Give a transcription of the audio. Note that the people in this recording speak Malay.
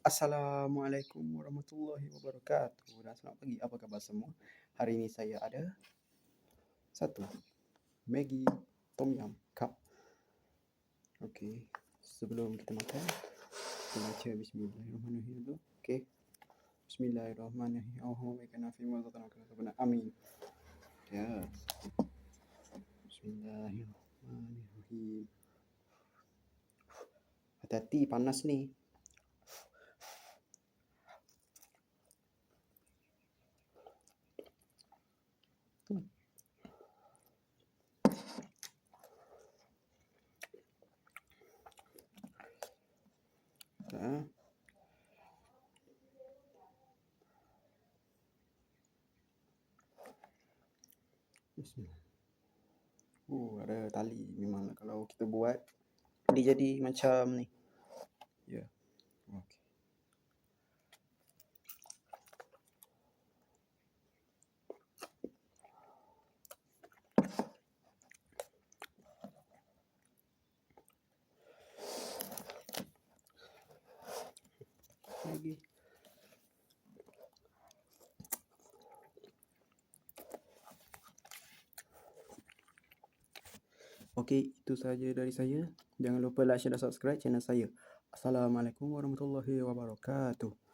Assalamualaikum warahmatullahi wabarakatuh dan selamat pagi. Apa khabar semua? Hari ini saya ada satu Maggi Tom Yum Cup. Okey, sebelum kita makan, kita baca Bismillahirrahmanirrahim dulu. Okey. Bismillahirrahmanirrahim. Allahumma fi ma razaqtana. Amin. Ya. Bismillahirrahmanirrahim. Hati-hati panas ni. Bismillah. Ada tali. Memang kalau kita buat dia jadi macam ni. Ya. Okey. Lagi. Okey, itu saja dari saya. Jangan lupa like, share dan subscribe channel saya. Assalamualaikum warahmatullahi wabarakatuh.